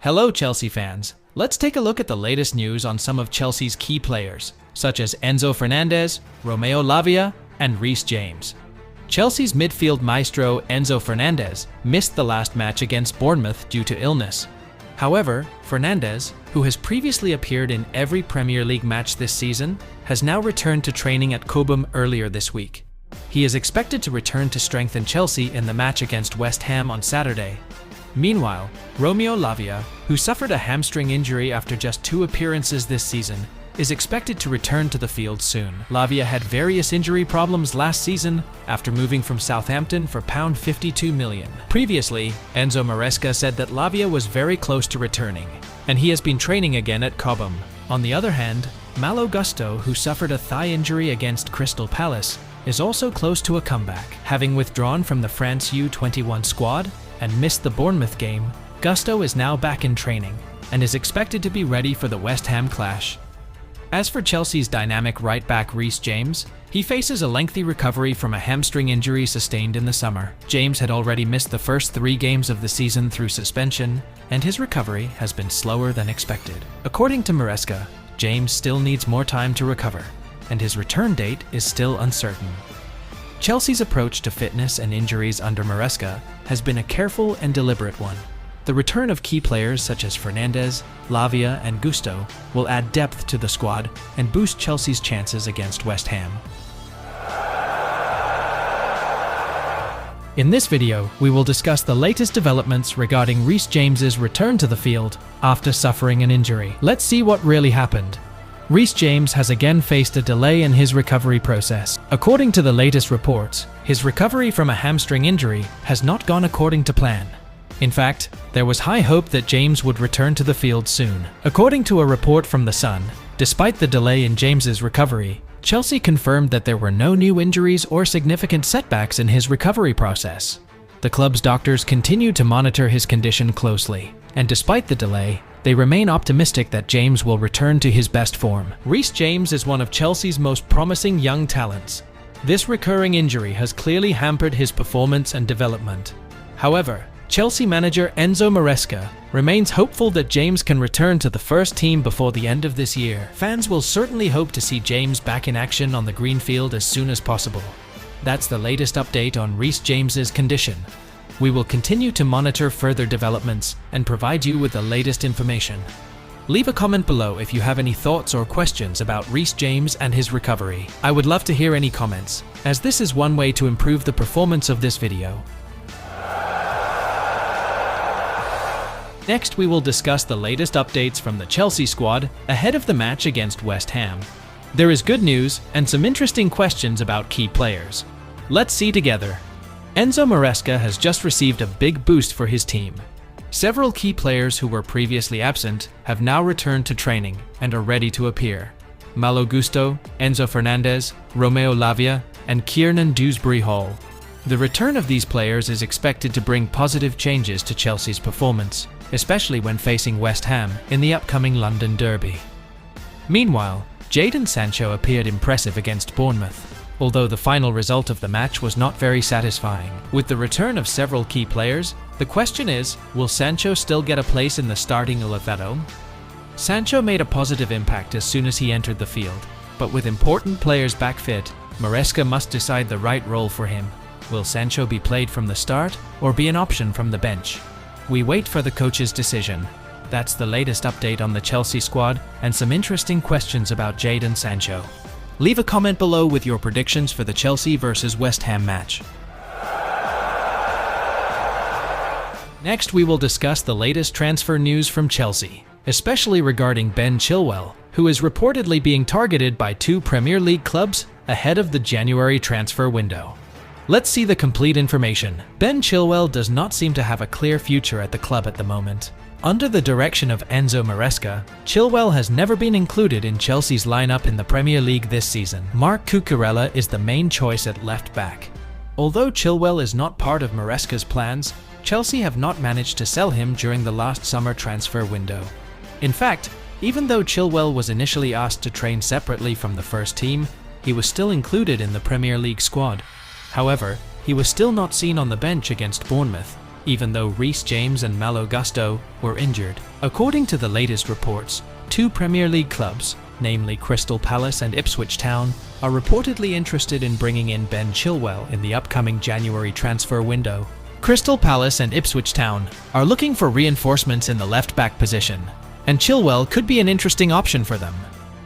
Hello Chelsea fans, let's take a look at the latest news on some of Chelsea's key players, such as Enzo Fernandez, Romeo Lavia, and Reece James. Chelsea's midfield maestro Enzo Fernandez missed the last match against Bournemouth due to illness. However, Fernandez, who has previously appeared in every Premier League match this season, has now returned to training at Cobham earlier this week. He is expected to return to strengthen Chelsea in the match against West Ham on Saturday. Meanwhile, Romeo Lavia, who suffered a hamstring injury after just 2 appearances this season, is expected to return to the field soon. Lavia had various injury problems last season after moving from Southampton for £52 million. Previously, Enzo Maresca said that Lavia was very close to returning, and he has been training again at Cobham. On the other hand, Malo Gusto, who suffered a thigh injury against Crystal Palace, is also close to a comeback. Having withdrawn from the France U21 squad and missed the Bournemouth game, Gusto is now back in training and is expected to be ready for the West Ham clash. As for Chelsea's dynamic right-back Reece James, he faces a lengthy recovery from a hamstring injury sustained in the summer. James had already missed the first 3 games of the season through suspension, and his recovery has been slower than expected. According to Maresca, James still needs more time to recover, and his return date is still uncertain. Chelsea's approach to fitness and injuries under Maresca has been a careful and deliberate one. The return of key players such as Fernandez, Lavia, and Gusto will add depth to the squad and boost Chelsea's chances against West Ham. In this video, we will discuss the latest developments regarding Reece James's return to the field after suffering an injury. Let's see what really happened. Reece James has again faced a delay in his recovery process. According to the latest reports, his recovery from a hamstring injury has not gone according to plan. In fact, there was high hope that James would return to the field soon. According to a report from The Sun, despite the delay in James's recovery, Chelsea confirmed that there were no new injuries or significant setbacks in his recovery process. The club's doctors continue to monitor his condition closely, and despite the delay, they remain optimistic that James will return to his best form. Reece James is one of Chelsea's most promising young talents. This recurring injury has clearly hampered his performance and development. However, Chelsea manager Enzo Maresca remains hopeful that James can return to the first team before the end of this year. Fans will certainly hope to see James back in action on the green field as soon as possible. That's the latest update on Reece James's condition. We will continue to monitor further developments and provide you with the latest information. Leave a comment below if you have any thoughts or questions about Reece James and his recovery. I would love to hear any comments, as this is one way to improve the performance of this video. Next, we will discuss the latest updates from the Chelsea squad ahead of the match against West Ham. There is good news and some interesting questions about key players. Let's see together. Enzo Maresca has just received a big boost for his team. Several key players who were previously absent have now returned to training and are ready to appear. Malo Gusto, Enzo Fernandez, Romeo Lavia, and Kiernan Dewsbury-Hall. The return of these players is expected to bring positive changes to Chelsea's performance, especially when facing West Ham in the upcoming London derby. Meanwhile, Jadon Sancho appeared impressive against Bournemouth, although the final result of the match was not very satisfying. With the return of several key players, the question is, will Sancho still get a place in the starting 11? Sancho made a positive impact as soon as he entered the field, but with important players back fit, Maresca must decide the right role for him. Will Sancho be played from the start or be an option from the bench? We wait for the coach's decision. That's the latest update on the Chelsea squad and some interesting questions about Jadon Sancho. Leave a comment below with your predictions for the Chelsea vs West Ham match. Next, we will discuss the latest transfer news from Chelsea, especially regarding Ben Chilwell, who is reportedly being targeted by 2 Premier League clubs ahead of the January transfer window. Let's see the complete information. Ben Chilwell does not seem to have a clear future at the club at the moment. Under the direction of Enzo Maresca, Chilwell has never been included in Chelsea's lineup in the Premier League this season. Marc Cucurella is the main choice at left back. Although Chilwell is not part of Maresca's plans, Chelsea have not managed to sell him during the last summer transfer window. In fact, even though Chilwell was initially asked to train separately from the first team, he was still included in the Premier League squad. However, he was still not seen on the bench against Bournemouth, even though Reece James and Malo Gusto were injured. According to the latest reports, two Premier League clubs, namely Crystal Palace and Ipswich Town, are reportedly interested in bringing in Ben Chilwell in the upcoming January transfer window. Crystal Palace and Ipswich Town are looking for reinforcements in the left-back position, and Chilwell could be an interesting option for them.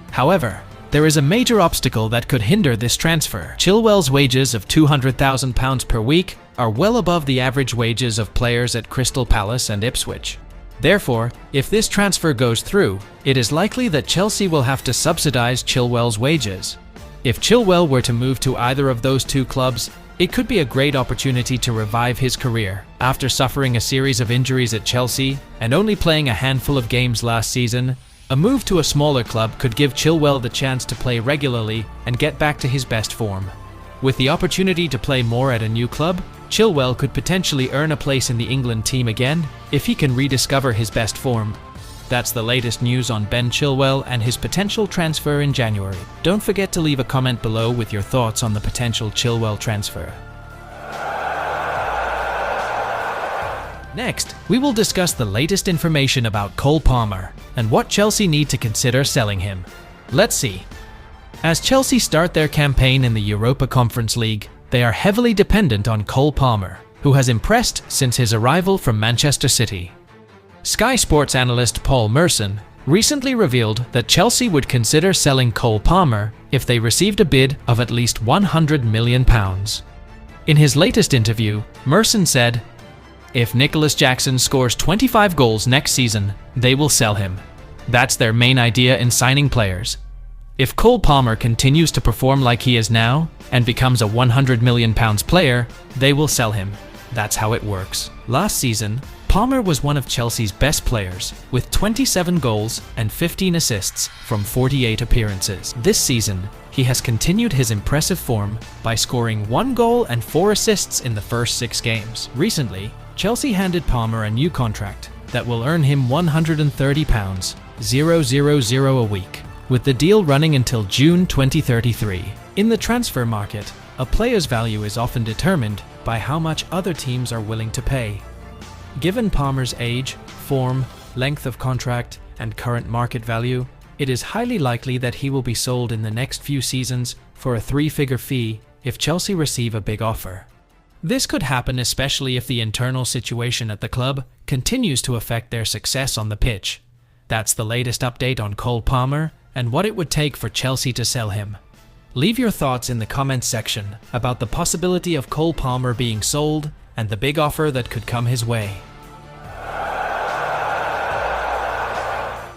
However, there is a major obstacle that could hinder this transfer. Chilwell's wages of £200,000 per week are well above the average wages of players at Crystal Palace and Ipswich. Therefore, if this transfer goes through, it is likely that Chelsea will have to subsidise Chilwell's wages. If Chilwell were to move to either of those two clubs, it could be a great opportunity to revive his career. After suffering a series of injuries at Chelsea and only playing a handful of games last season, a move to a smaller club could give Chilwell the chance to play regularly and get back to his best form. With the opportunity to play more at a new club, Chilwell could potentially earn a place in the England team again if he can rediscover his best form. That's the latest news on Ben Chilwell and his potential transfer in January. Don't forget to leave a comment below with your thoughts on the potential Chilwell transfer. Next, we will discuss the latest information about Cole Palmer and what Chelsea need to consider selling him. Let's see. As Chelsea start their campaign in the Europa Conference League, they are heavily dependent on Cole Palmer, who has impressed since his arrival from Manchester City. Sky Sports analyst Paul Merson recently revealed that Chelsea would consider selling Cole Palmer if they received a bid of at least £100 million. In his latest interview, Merson said, "If Nicholas Jackson scores 25 goals next season, they will sell him. That's their main idea in signing players. If Cole Palmer continues to perform like he is now and becomes a £100 million player, they will sell him. That's how it works." Last season, Palmer was one of Chelsea's best players, with 27 goals and 15 assists from 48 appearances. This season, he has continued his impressive form by scoring 1 goal and 4 assists in the first 6 games. Recently, Chelsea handed Palmer a new contract that will earn him £130, 000 a week, with the deal running until June 2033. In the transfer market, a player's value is often determined by how much other teams are willing to pay. Given Palmer's age, form, length of contract, and current market value, it is highly likely that he will be sold in the next few seasons for a 3-figure fee if Chelsea receive a big offer. This could happen especially if the internal situation at the club continues to affect their success on the pitch. That's the latest update on Cole Palmer and what it would take for Chelsea to sell him. Leave your thoughts in the comments section about the possibility of Cole Palmer being sold and the big offer that could come his way.